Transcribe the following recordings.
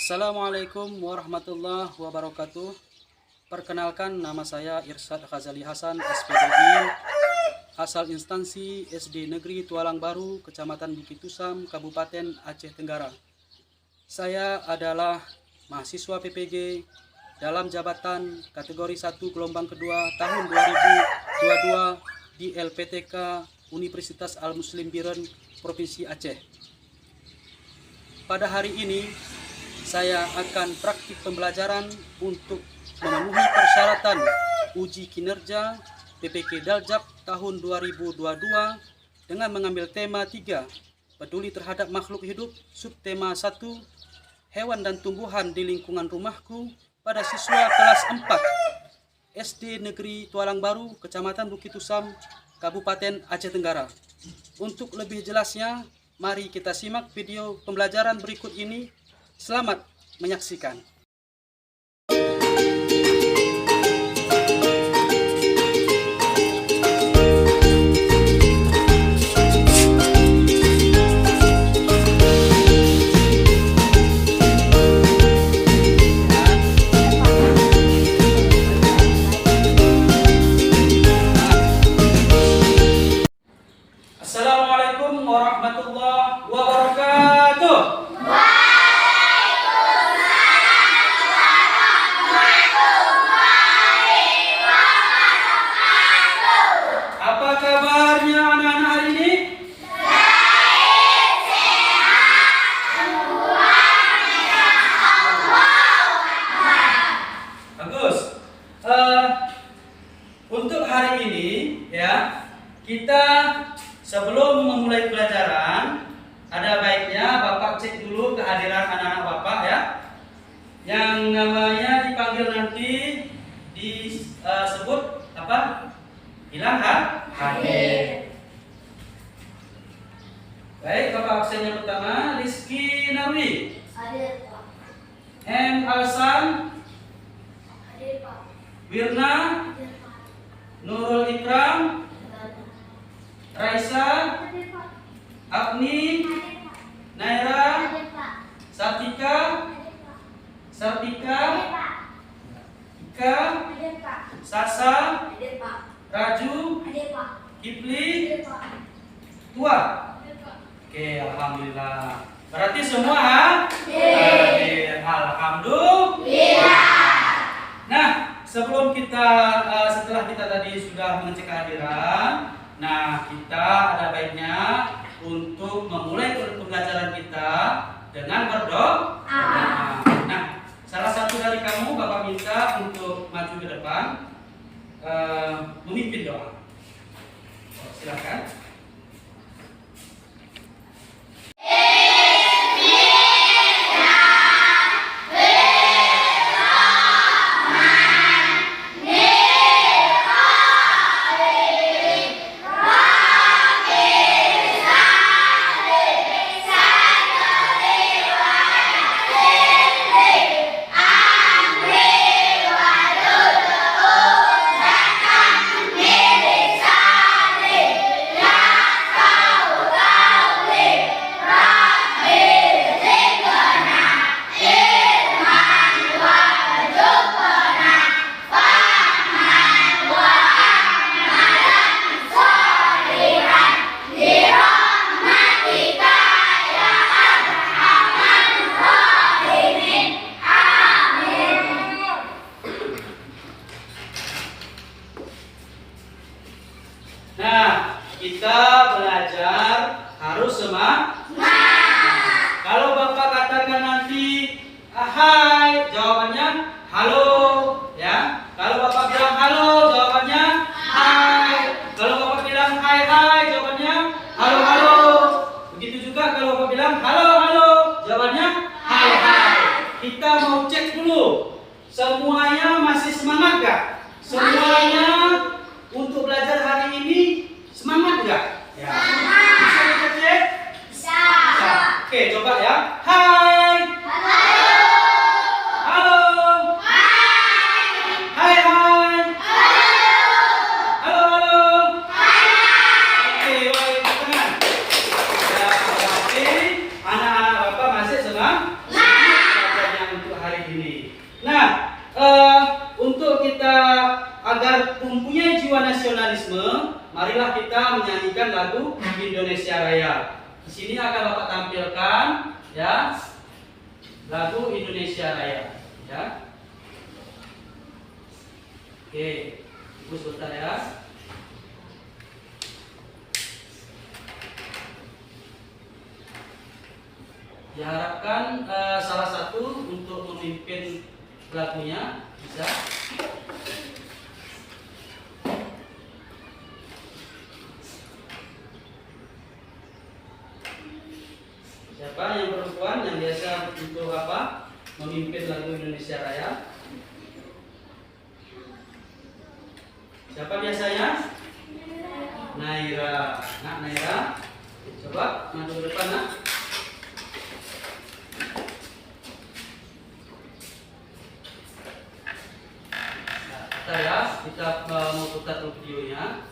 Assalamualaikum warahmatullahi wabarakatuh. Perkenalkan, nama saya Irsyad Ghazali Hasan, SPDI, asal instansi SD Negeri Tualang Baru, Kecamatan Bukit Tusam, Kabupaten Aceh Tenggara. Saya adalah mahasiswa PPG dalam jabatan kategori 1 gelombang kedua tahun 2022 di LPTK Universitas Al-Muslim Biren, Provinsi Aceh. Pada hari ini, saya akan praktik pembelajaran untuk memenuhi persyaratan uji kinerja PPK Daljab tahun 2022 dengan mengambil tema 3, peduli terhadap makhluk hidup, subtema 1, hewan dan tumbuhan di lingkungan rumahku, pada siswa kelas 4 SD Negeri Tualang Baru, Kecamatan Bukit Tusam, Kabupaten Aceh Tenggara. Untuk lebih jelasnya, mari kita simak video pembelajaran berikut ini. Selamat menyaksikan. Assalamualaikum warahmatullahi wabarakatuh. Apa kabarnya anak-anak hari ini? Baik, sehat, bagus. Untuk hari ini ya, kita sebelum memulai pelajaran, ada baiknya Bapak cek dulu kehadiran anak-anak Bapak ya. Yang namanya dipanggil nanti disebut apa? Bilang hadir. Baik, Bapak absen yang pertama, Rizky Narwi. Hadir, Pak. M. Alsan. Hadir, Pak. Wirna. Hadir, Pak. Nurul Ikram. Hadir, Raisa. Pak. Agni. Hadir, Pak. Naira. Hadir, Pak. Sartika. Hadir, Pak. Sartika. Hadir, Pak. Ika. Hadir, Pak. Sasa. Hadir, Pak. Raju. Hadir, Pak. Kipli. Hadir, Pak. Tua. Hadir, Pak. Oke, alhamdulillah. Berarti semua hadir. Alhamdulillah. Nah, sebelum kita setelah kita tadi sudah mengecek kehadiran, nah kita ada baiknya untuk memulai pembelajaran kita dengan berdoa. Nah, salah satu dari kamu Bapak minta untuk maju ke depan, memimpin doa. Silakan. Nah, kita belajar harus semangat. Kalau Bapak katakan nanti hai, jawabannya halo ya. Kalau Bapak bilang halo, jawabannya hai. Kalau Bapak bilang hai hai, jawabannya halo halo. Begitu juga kalau Bapak bilang halo halo, jawabannya hai hai. Kita mau cek dulu, semuanya masih semangat gak? Semuanya untuk belajar hari ini semangat nggak? Ya. Bisa kita cek? Bisa. di sini akan Bapak tampilkan ya lagu Indonesia Raya ya. Oke, Ibu sebentar ya. Diharapkan salah satu untuk memimpin lagunya bisa. Siapa yang perempuan yang biasa untuk apa? Memimpin lagu Indonesia Raya. Siapa biasanya? Naira. Nak Naira. Coba maju ke depan nak. Kita mau putar dulu videonya.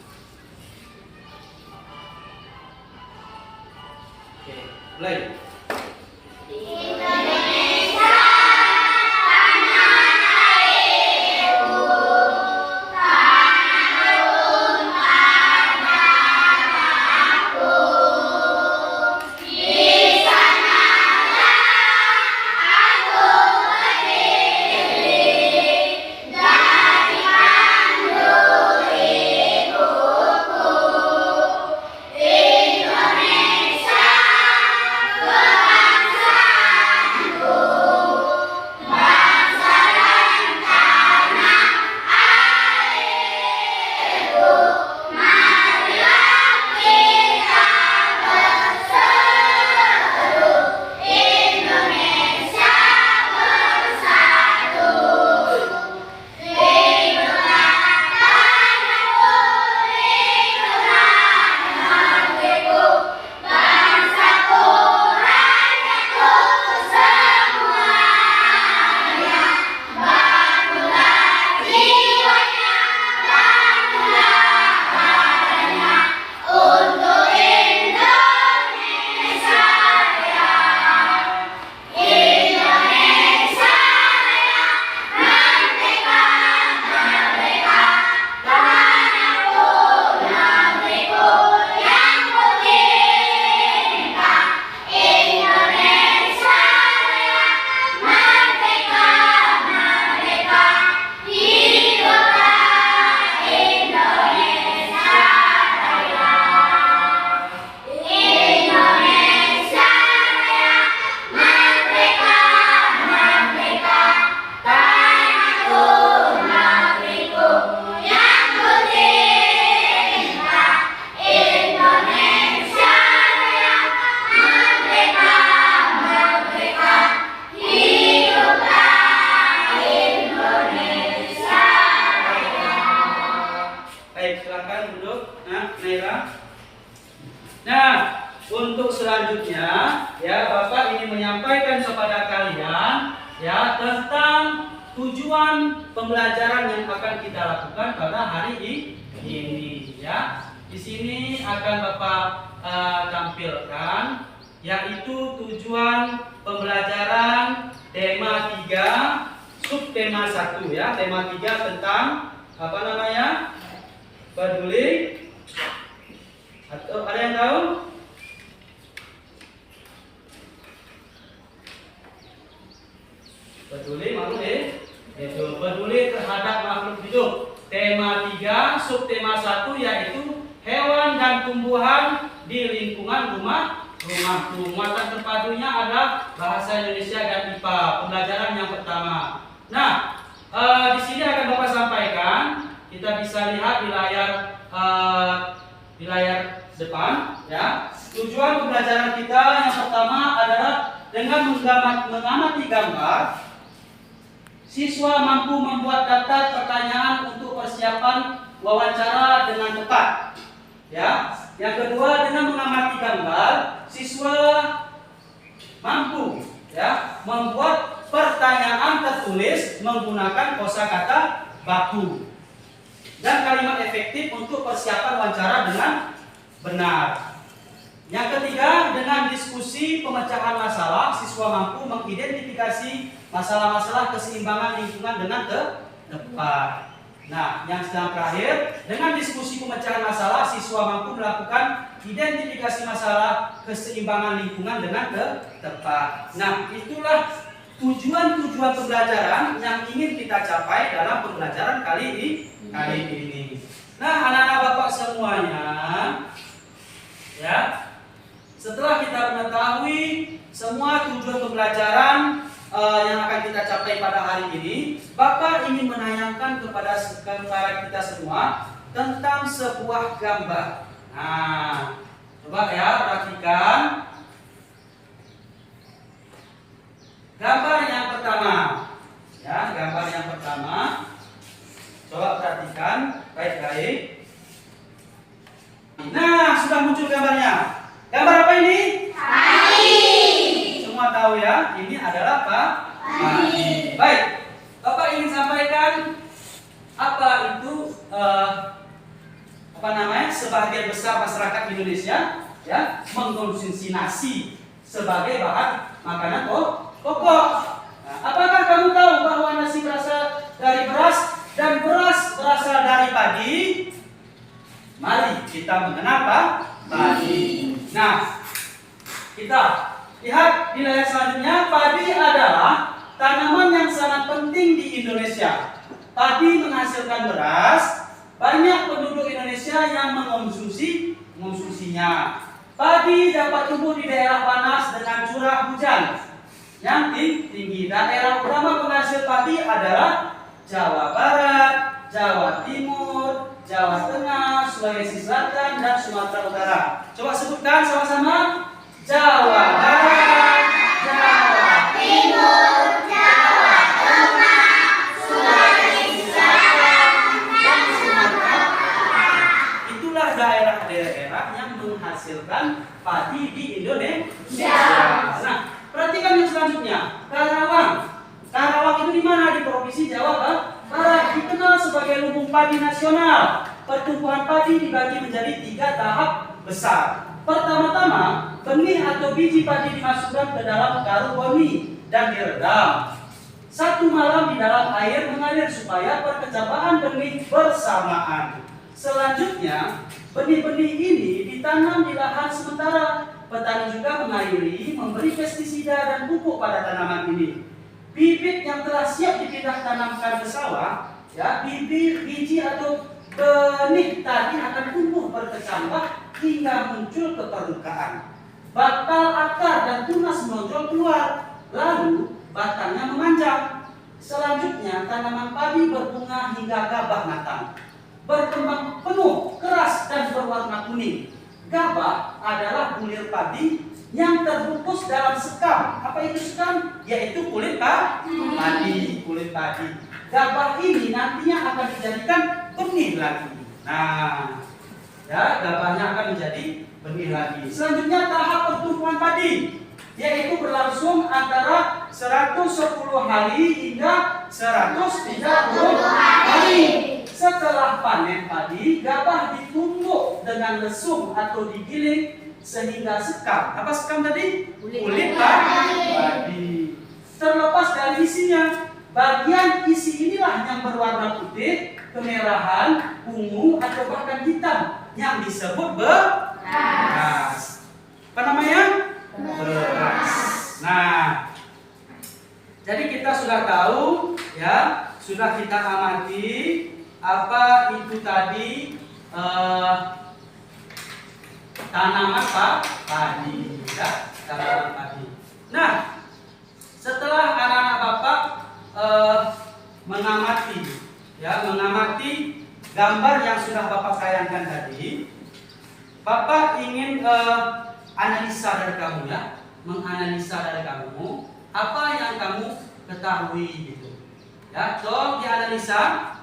Oke, mulai. Nah, untuk selanjutnya ya Bapak ingin menyampaikan kepada kalian ya tentang tujuan pembelajaran yang akan kita lakukan pada hari ini ya. Di sini akan Bapak tampilkan yaitu tujuan pembelajaran tema 3 subtema 1 ya. Tema 3 tentang apa namanya? Peduli. Atau ada yang tahu? Peduli makhluk hidup. Peduli terhadap makhluk hidup. Tema 3, subtema 1 yaitu hewan dan tumbuhan di lingkungan rumah. Muatan terpadunya adalah bahasa Indonesia dan IPA. Pembelajaran yang pertama. Nah, di sini akan Bapak sampaikan. Kita bisa lihat di layar depan ya. Tujuan pembelajaran kita yang pertama adalah dengan mengamati gambar, siswa mampu membuat daftar pertanyaan untuk persiapan wawancara dengan tepat. Ya. Yang kedua, dengan mengamati gambar, siswa mampu ya membuat pertanyaan tertulis menggunakan kosakata baku dan kalimat efektif untuk persiapan wawancara dengan benar. Yang ketiga, dengan diskusi pemecahan masalah, siswa mampu mengidentifikasi masalah-masalah keseimbangan lingkungan dengan tepat. Nah, yang sedang terakhir, dengan diskusi pemecahan masalah, siswa mampu melakukan identifikasi masalah keseimbangan lingkungan dengan tepat. Nah, itulah tujuan-tujuan pembelajaran yang ingin kita capai dalam pembelajaran kali ini. Nah, anak-anak Bapak semuanya, ya, setelah kita mengetahui semua tujuan pembelajaran yang akan kita capai pada hari ini, Bapak ingin menayangkan kepada kita semua tentang sebuah gambar. Nah, coba ya perhatikan gambar yang pertama. Ya, gambar yang pertama. Coba perhatikan baik-baik. Nah, sudah muncul gambarnya. Gambar apa ini? Semua tahu ya, ini adalah apa? Padi. Baik, Bapak ingin sampaikan apa itu sebagian besar masyarakat Indonesia ya mengkonsumsi nasi sebagai bahan makanan pokok. Nah, apakah kamu tahu bahwa nasi berasal dari beras dan beras berasal dari padi? Mari kita mengenal padi. Nah, kita lihat di layar selanjutnya, padi adalah tanaman yang sangat penting di Indonesia. Padi menghasilkan beras, banyak penduduk Indonesia yang mengonsumsinya. Padi dapat tumbuh di daerah panas dengan curah hujan yang tinggi. Daerah utama penghasil padi adalah Jawa Barat, Jawa Timur, Jawa Tengah, Sulawesi Selatan, dan Sumatera Utara. Coba sebutkan sama-sama. Jawa Barat, Jawa Timur, Jawa Tengah, Sulawesi Selatan, dan Sumatera Utara. Itulah daerah-daerah yang menghasilkan padi di Indonesia. Nah, perhatikan yang selanjutnya. Karawang. Karawang itu di mana? Di Provinsi Jawa Barat. Dikenal sebagai lumbung padi nasional. Pertumbuhan padi dibagi menjadi 3 tahap besar. Pertama-tama, benih atau biji padi dimasukkan ke dalam karung goni dan diredam. 1 malam di dalam air mengalir supaya perkecambahan benih bersamaan. Selanjutnya, benih-benih ini ditanam di lahan sementara. Petani juga mengairi, memberi pestisida dan pupuk pada tanaman ini. Bibit yang telah siap dipindah tanamkan ke sawah, ya, biji atau benih tadi akan tumbuh berkecambah hingga muncul ke permukaan. Batang akar dan tunas menonjol keluar, lalu batangnya memanjang. Selanjutnya tanaman padi berbunga hingga gabah matang, berkembang penuh, keras dan berwarna kuning. Gabah adalah bulir padi yang terbungkus dalam sekam. Apa itu sekam? Yaitu kulit padi. Kulit padi. Gabah ini nantinya akan dijadikan benih lagi. Nah, ya, gabahnya akan menjadi benih lagi. Selanjutnya tahap pertumbuhan padi, yaitu berlangsung antara 110 hari hingga 130 hari. Setelah panen padi, gabah ditumbuk dengan lesung atau digiling sehingga sekam. Apa sekam tadi? Kulit padi. Terlepas dari isinya, bagian isi inilah yang berwarna putih, kemerahan, ungu, atau bahkan hitam yang disebut beras. Apa namanya? Beras. Nah, jadi kita sudah tahu, ya, sudah kita amati apa itu tadi tanaman padi, ya, tanaman padi. Nah, setelah anak-anak Bapak mengamati gambar yang sudah Bapak sayangkan tadi, Bapak ingin analisa dari kamu, ya, menganalisa dari kamu apa yang kamu ketahui gitu. Ya, tolong dianalisa,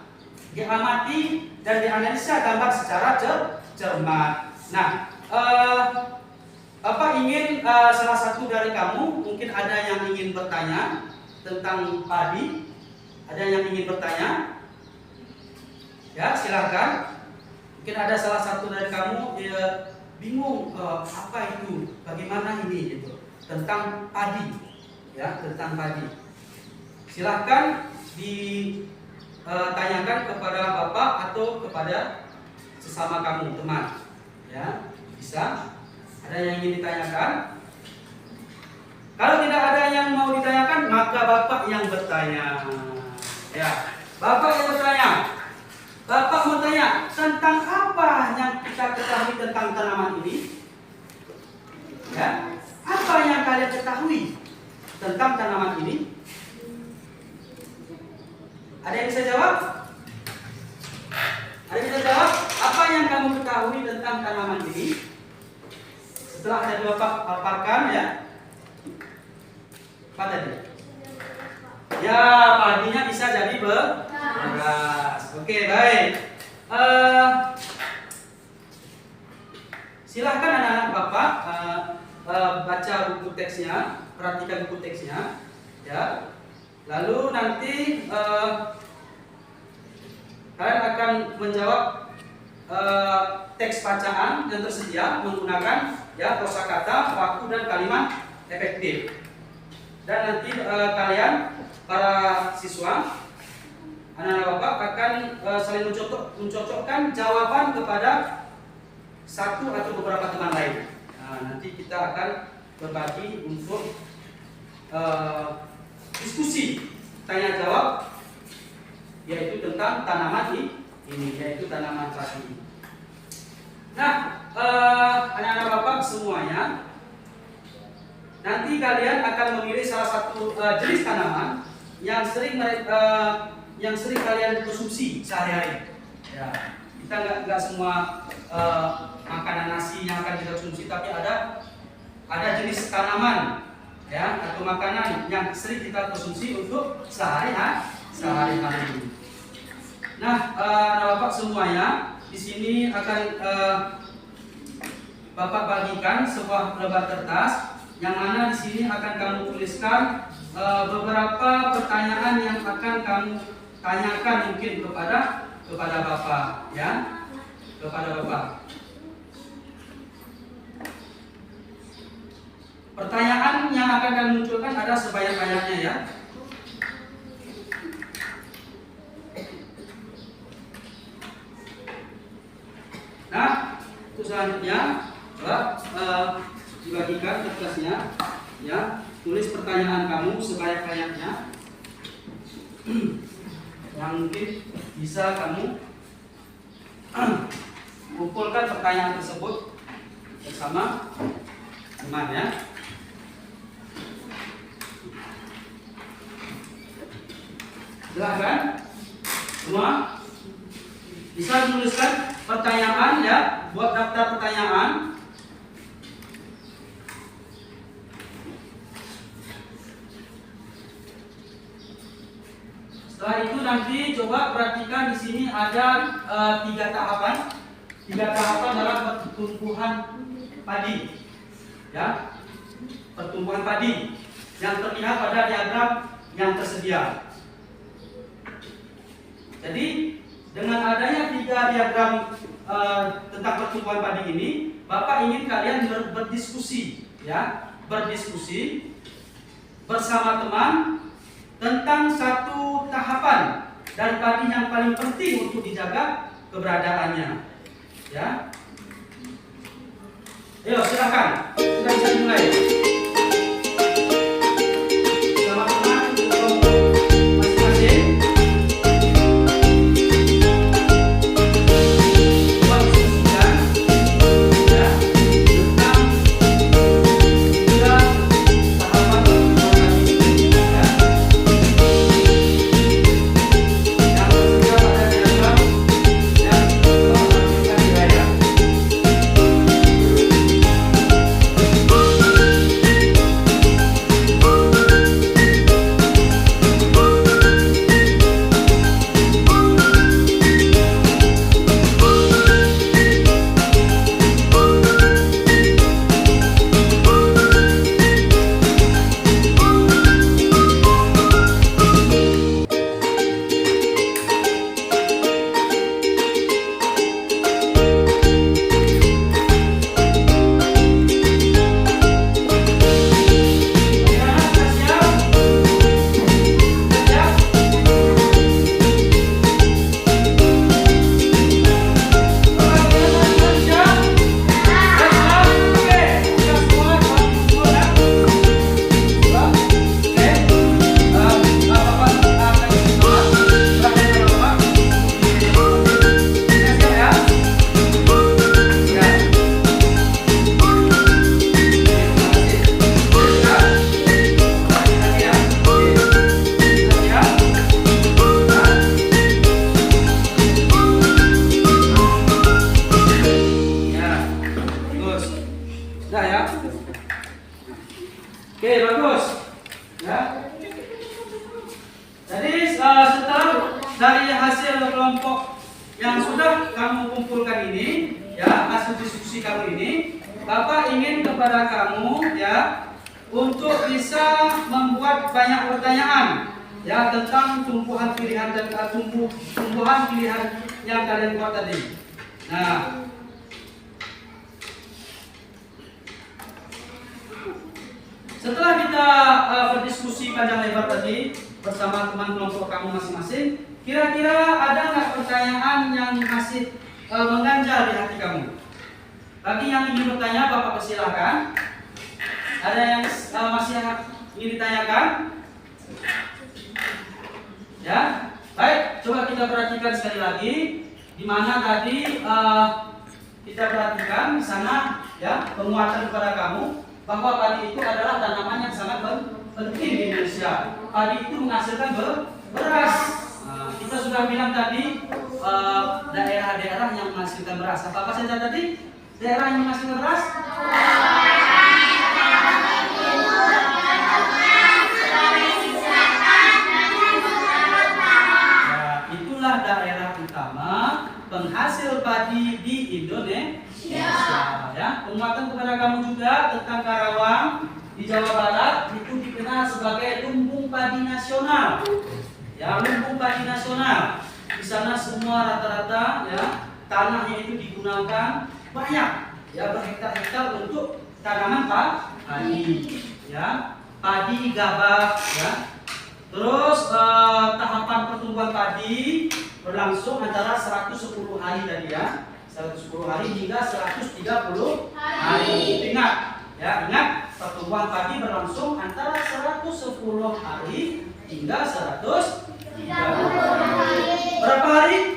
diamati dan dianalisa gambar secara cermat. Nah, Bapak ingin salah satu dari kamu, mungkin ada yang ingin bertanya tentang padi. Ada yang ingin bertanya? Ya, silakan. Mungkin ada salah satu dari kamu bingung apa itu, bagaimana ini gitu, tentang padi, ya, tentang padi. Silahkan tanyakan kepada bapak atau kepada sesama kamu teman, ya bisa. Ada yang ingin ditanyakan? Kalau tidak ada yang mau ditanyakan, maka bapak yang bertanya. Ya, bapak yang bertanya. Bapak mau tanya tentang apa yang kita ketahui tentang tanaman ini? Ya, apa yang kalian ketahui tentang tanaman ini? Ada yang bisa jawab? Ada yang bisa jawab? Apa yang kamu ketahui tentang tanaman ini? Setelah ada bapak paparkan, ya. Apa tadi? Ya, padinya bisa jadi beras. Oke, baik. Silahkan anak-anak bapak baca buku teksnya, perhatikan buku teksnya, ya. Lalu nanti kalian akan menjawab teks bacaan yang tersedia menggunakan ya kosakata, waku dan kalimat efektif. Dan nanti kalian para siswa, anak-anak bapak akan saling mencocokkan jawaban kepada satu atau beberapa teman lain. Nah, nanti kita akan berbagi untuk diskusi tanya jawab, yaitu tentang tanaman ini, yaitu tanaman padi. Nah, anak-anak bapak semuanya, nanti kalian akan memilih salah satu jenis tanaman yang sering kalian konsumsi sehari-hari. Ya, kita nggak semua makanan nasi yang akan kita konsumsi, tapi ada jenis tanaman ya atau makanan yang sering kita konsumsi untuk sehari-hari. Nah, bapak semuanya di sini akan bapak bagikan sebuah lembar kertas yang mana di sini akan kamu tuliskan beberapa pertanyaan yang akan kamu tanyakan mungkin kepada bapak, ya, kepada bapak. Pertanyaan yang akan kalian munculkan ada sebanyak-banyaknya, ya. Nah, untuk selanjutnya coba dibagikan kertasnya, ya. Tulis pertanyaan kamu sebanyak-banyaknya yang mungkin bisa kamu kumpulkan pertanyaan tersebut bersama teman, ya. Silahkan semua bisa menuliskan pertanyaan, ya, buat daftar pertanyaan. Setelah itu nanti coba perhatikan di sini ada 3 tahapan, 3 tahapan dalam pertumbuhan padi, ya, pertumbuhan padi yang terlihat pada diagram yang tersedia. Jadi dengan adanya 3 diagram tentang pertumbuhan padi ini, Bapak ingin kalian berdiskusi, ya, berdiskusi bersama teman tentang satu tahapan dari padi yang paling penting untuk dijaga keberadaannya, ya. Ayo silakan, kita bisa mulai. Bersama teman masing-masing. Oke, bagus. Ya. Jadi setelah dari hasil kelompok yang sudah kamu kumpulkan ini, ya, hasil diskusi kamu ini, Bapak ingin kepada kamu, ya, untuk bisa membuat banyak pertanyaan, ya, tentang tumbuhan pilihan dan tumbuhan pilihan yang kalian buat tadi. Nah, setelah kita berdiskusi panjang lebar tadi bersama teman kelompok kamu masing-masing, kira-kira ada nggak pertanyaan yang masih mengganjal di hati kamu? Bagi yang ingin bertanya, Bapak persilahkan. Ada yang masih ingin ditanyakan? Ya, baik. Coba kita perhatikan sekali lagi. Di mana tadi kita perhatikan di sana, ya, penguatan kepada kamu bahwa padi itu adalah tanaman yang sangat penting di Indonesia. Padi itu menghasilkan beras. Nah, kita sudah bilang tadi daerah-daerah yang menghasilkan beras. Apa saja tadi? Daerah yang menghasilkan beras? Nah, itulah daerah utama penghasil padi di Indonesia. Ya, penguatan kepada kamu juga tentang Karawang di Jawa Barat itu dikenal sebagai lumbung padi nasional. Ya, lumbung padi nasional. Di sana semua rata-rata, ya, tanahnya itu digunakan banyak, ya, berhektar-hektar untuk tanaman padi, ya, padi gabah, ya. Terus tahapan pertumbuhan padi berlangsung antara 110 hari tadi, ya. 110 hari hingga 130 hari. Ingat, ya, ingat pertumbuhan padi berlangsung antara 110 hari hingga 130 hari. Berapa hari?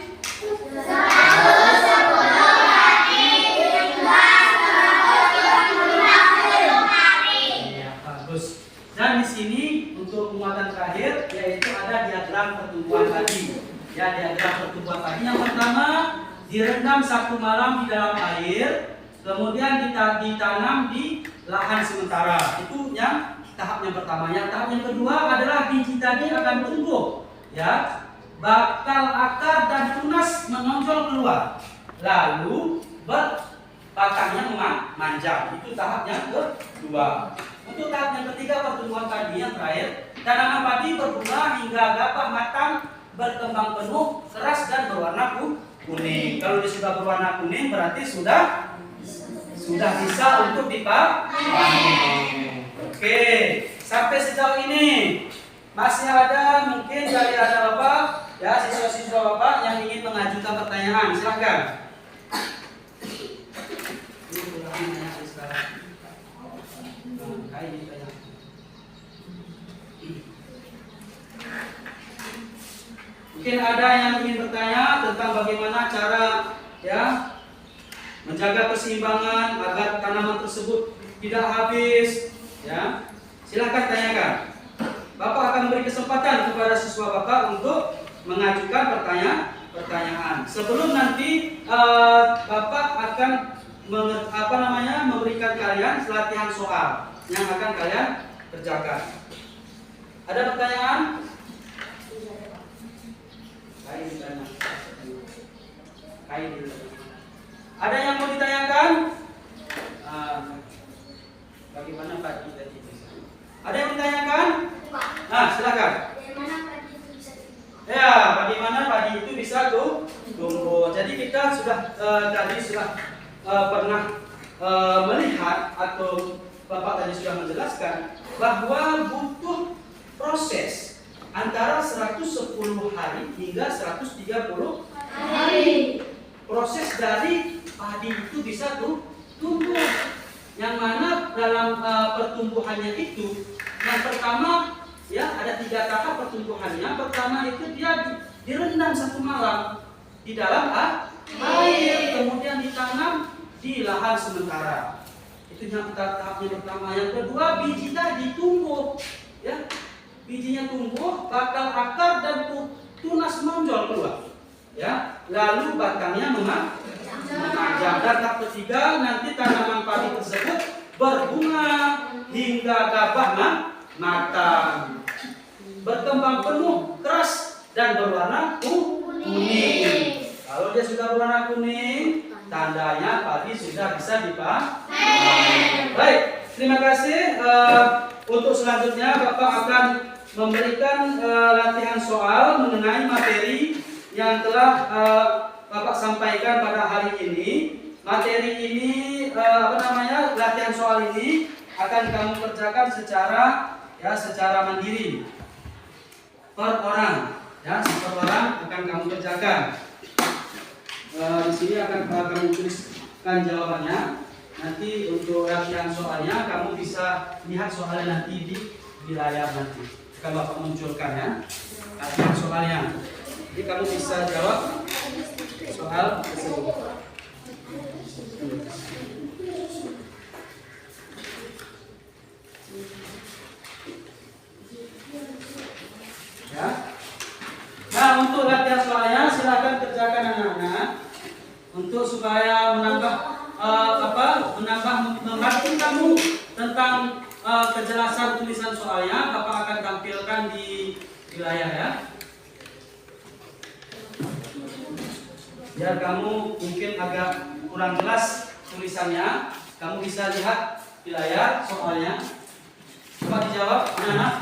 110 hari hingga 130 hari. Ya, bagus. Dan di sini untuk penguatan terakhir yaitu ada diagram pertumbuhan padi. Ya, diagram pertumbuhan padi yang pertama direndam 1 malam di dalam air, kemudian ditanam di lahan sementara. Itu yang tahap yang pertama. Yang tahap yang kedua adalah biji tadi akan tumbuh, ya, bakal akar dan tunas menonjol keluar, lalu batangnya memanjang. Itu tahap yang kedua. Untuk tahap yang ketiga pertumbuhan padi yang terakhir, tanaman padi berbunga hingga gabah matang, berkembang penuh, keras dan berwarna kuning. Kalau dia sudah berwarna kuning berarti sudah bisa untuk dipanen. Oke, sampai sejauh ini masih ada mungkin dari ada Bapak, ya, siswa-siswa Bapak yang ingin mengajukan pertanyaan, silakan. Mungkin ada yang ingin bertanya tentang bagaimana cara, ya, menjaga keseimbangan agar tanaman tersebut tidak habis, ya. Silakan tanyakan. Bapak akan memberi kesempatan kepada siswa Bapak untuk mengajukan pertanyaan. Sebelum nanti Bapak akan memberikan kalian latihan soal yang akan kalian kerjakan. Ada pertanyaan? Ada yang mau ditanyakan? Bagaimana padi tadi? Ada yang ditanyakan? Nah, silakan. Ya, bagaimana padi itu bisa tumbuh? Jadi kita sudah tadi sudah pernah melihat atau Bapak tadi sudah menjelaskan bahwa butuh proses antara 110 hari hingga 130 hari. Proses dari padi itu bisa tumbuh. Yang mana dalam pertumbuhannya itu, yang pertama, ya, ada 3 tahap pertumbuhannya. Pertama itu dia direndam 1 malam di dalam air, kemudian ditanam di lahan sementara. Itu yang tahapnya pertama. Yang kedua, biji tadi tumbuh, ya. Bijinya tumbuh, bakal akar dan tunas menonjol keluar, ya. Lalu batangnya memanjang. Dan tahap ketiga nanti tanaman padi tersebut berbunga, hingga gabah matang. Berkembang penuh, keras, dan berwarna kuning. Kalau dia sudah berwarna kuning, tandanya padi sudah bisa dipanen. Baik, terima kasih. Untuk selanjutnya Bapak akan memberikan latihan soal mengenai materi yang telah Bapak sampaikan pada hari ini. Materi ini latihan soal ini akan kamu kerjakan secara mandiri. Per orang, per orang akan kamu kerjakan. Di sini akan kamu tuliskan jawabannya. Nanti untuk latihan soalnya kamu bisa lihat soalnya nanti di layar nanti. Akan Bapak munculkan ya latihan soalnya. Jadi kamu bisa jawab soal tersebut. Ya. Nah, untuk latihan soalnya silakan kerjakan anak-anak untuk supaya menambah membantu kamu tentang kejelasan tulisan soalnya. Bapak akan tampilkan di layar ya. Biar kamu mungkin agak kurang jelas tulisannya, kamu bisa lihat di layar soalnya. Coba dijawab anak-anak.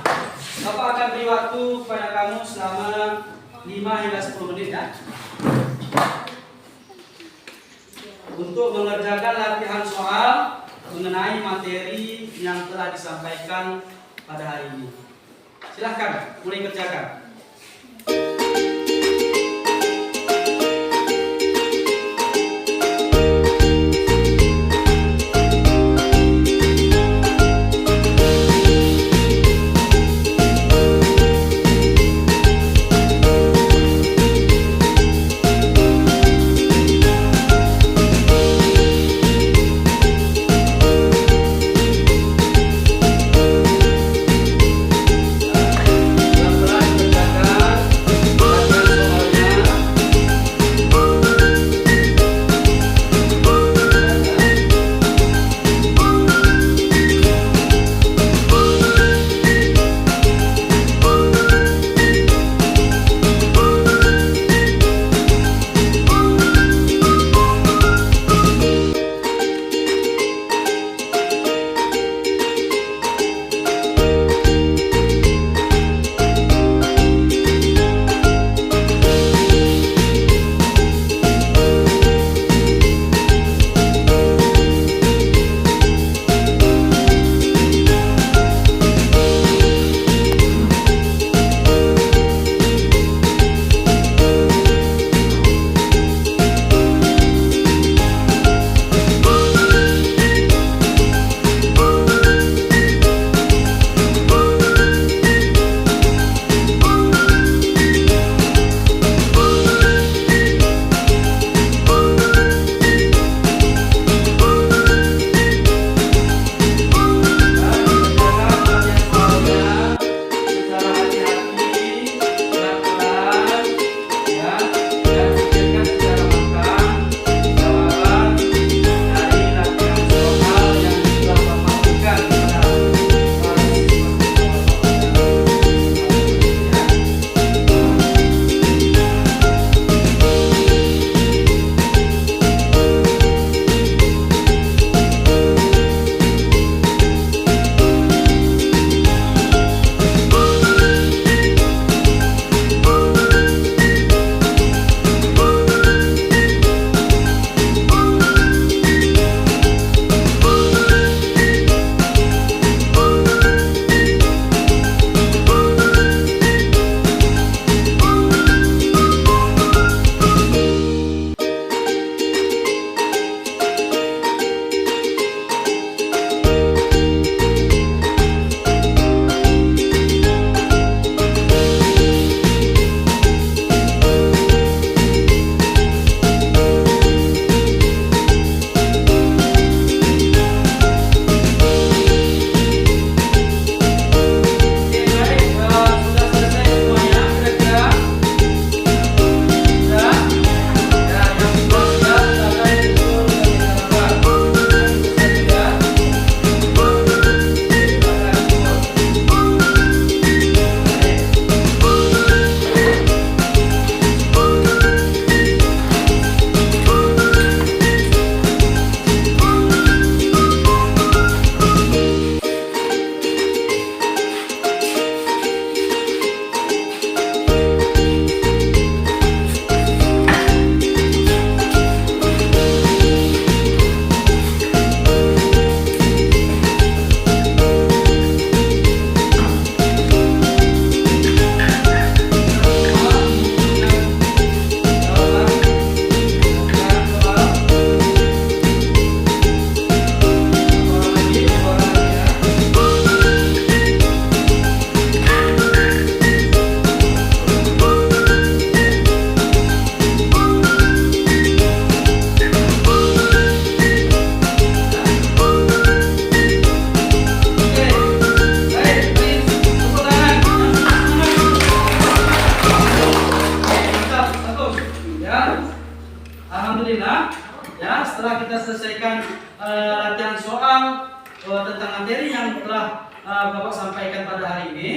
Bapak akan beri waktu kepada kamu selama 5 hingga 10 menit ya. Untuk mengerjakan latihan soal mengenai materi yang telah disampaikan pada hari ini. Silahkan mulai kerjakan. Pelan-pelan kerjakan. selesaikan latihan soal tentang materi yang telah Bapak sampaikan pada hari ini.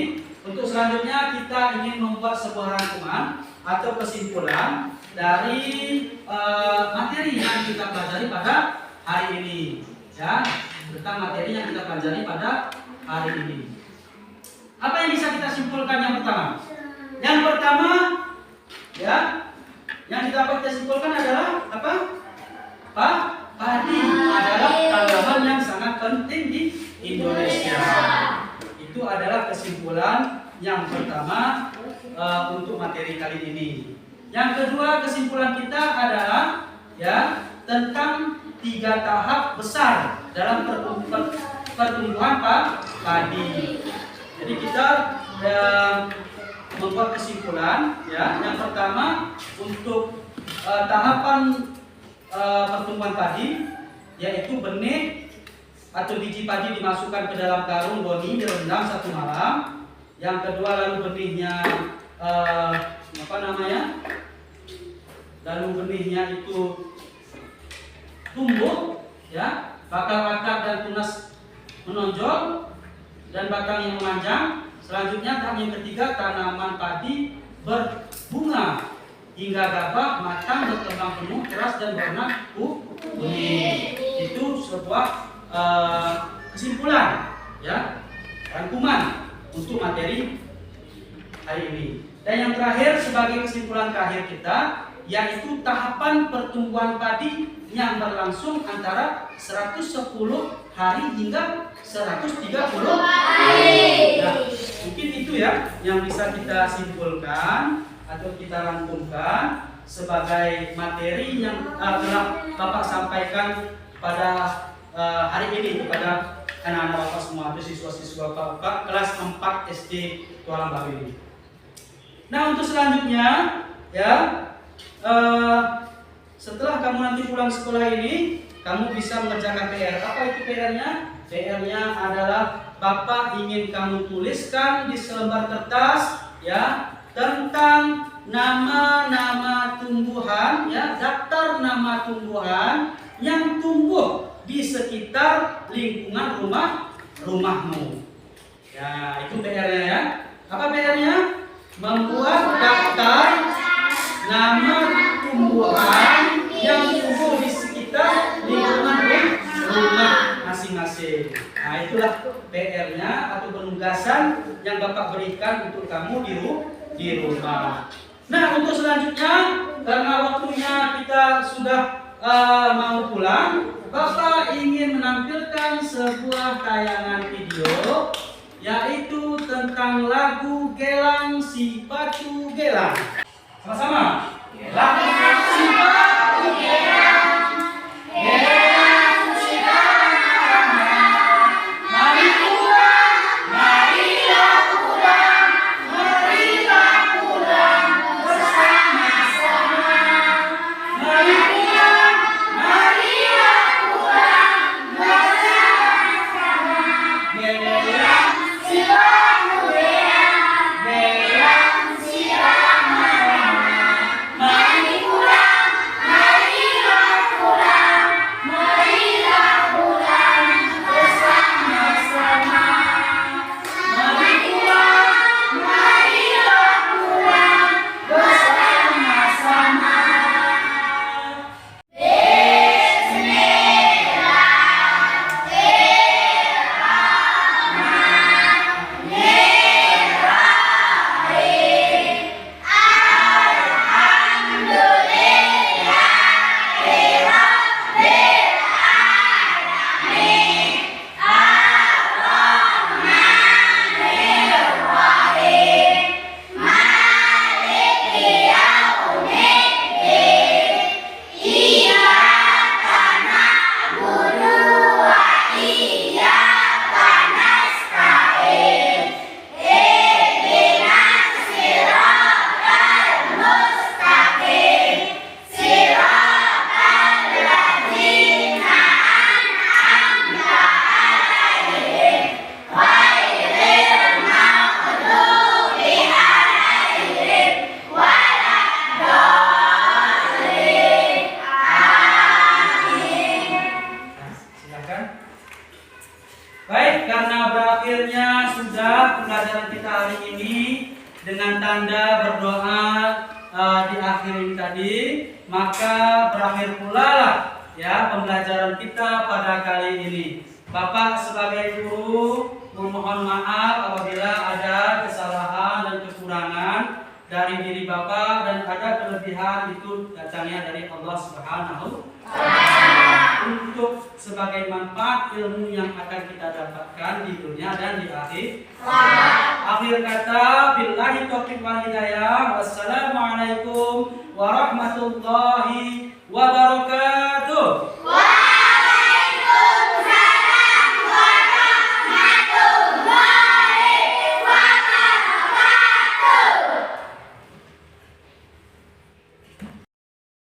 Untuk selanjutnya kita ingin membuat sebuah rangkuman atau kesimpulan dari materi yang kita pelajari pada hari ini, ya, tentang materi yang kita pelajari pada hari ini. Apa yang bisa kita simpulkan yang pertama? Yang pertama, ya, yang kita simpulkan adalah apa? Padi adalah tanaman yang sangat penting di Indonesia. Itu adalah kesimpulan yang pertama untuk materi kali ini. Yang kedua, kesimpulan kita adalah ya tentang 3 tahap besar dalam pertumbuhan padi. Jadi kita membuat kesimpulan, ya. Yang pertama untuk tahapan pertumbuhan padi, yaitu benih atau biji padi dimasukkan ke dalam karung goni direndam 1 malam. Yang kedua, lalu benihnya lalu benihnya itu tumbuh, ya, bakal-bakal dan tunas menonjol dan batang yang memanjang. Selanjutnya tahap yang ketiga, tanaman padi berbunga hingga gabah, matang, berkembang penuh, keras dan warna kuning. Itu sebuah kesimpulan, ya, rangkuman untuk materi hari ini. Dan yang terakhir sebagai kesimpulan terakhir kita, yaitu tahapan pertumbuhan padi yang berlangsung antara 110 hari hingga 130 hari. Nah, mungkin itu ya yang bisa kita simpulkan atau kita rangkumkan sebagai materi yang telah Bapak sampaikan pada hari ini kepada anak-anak Bapak semua, atau siswa-siswa Bapak kelas 4 SD Tualang Baru ini. Nah, untuk selanjutnya, ya, setelah kamu nanti pulang sekolah ini, kamu bisa mengerjakan PR. Apa itu PR-nya? PR-nya adalah Bapak ingin kamu tuliskan di selembar kertas, ya, tentang nama-nama tumbuhan, ya, daftar nama tumbuhan yang tumbuh di sekitar lingkungan rumahmu. Ya, itu PR-nya, ya. Apa PR-nya? Membuat daftar nama tumbuhan yang tumbuh di sekitar lingkungan rumah masing-masing. Nah, itulah PR-nya atau penugasan yang Bapak berikan untuk kamu di rumah. Nah, untuk selanjutnya, karena waktunya kita sudah mau pulang, Bapak ingin menampilkan sebuah tayangan video, yaitu tentang lagu Gelang Si Batu Gelang. Sama-sama. Gelang si batu gelang, gelang si batu gelang. Mari pulang, marilah pulang, marilah pulang bersama-sama. Mari pulang, marilah pulang bersama-sama. Gelang si batu gelang, gelang si batu gelang. Mari berakhirnya sudah pembelajaran kita hari ini dengan tanda berdoa diakhirin tadi, maka berakhir pula lah ya pembelajaran kita pada kali ini. Bapak sebagai guru memohon maaf apabila ada kesalahan dan kekurangan dari diri Bapak dan ada kelebihan itu datangnya dari Allah Subhanahu wa Ta'ala untuk sebagai manfaat ilmu yang akan kita dapatkan di dunia dan di akhir. Akhir kata, billahi taufiq wal hidayah. Wassalamualaikum warahmatullahi wabarakatuh.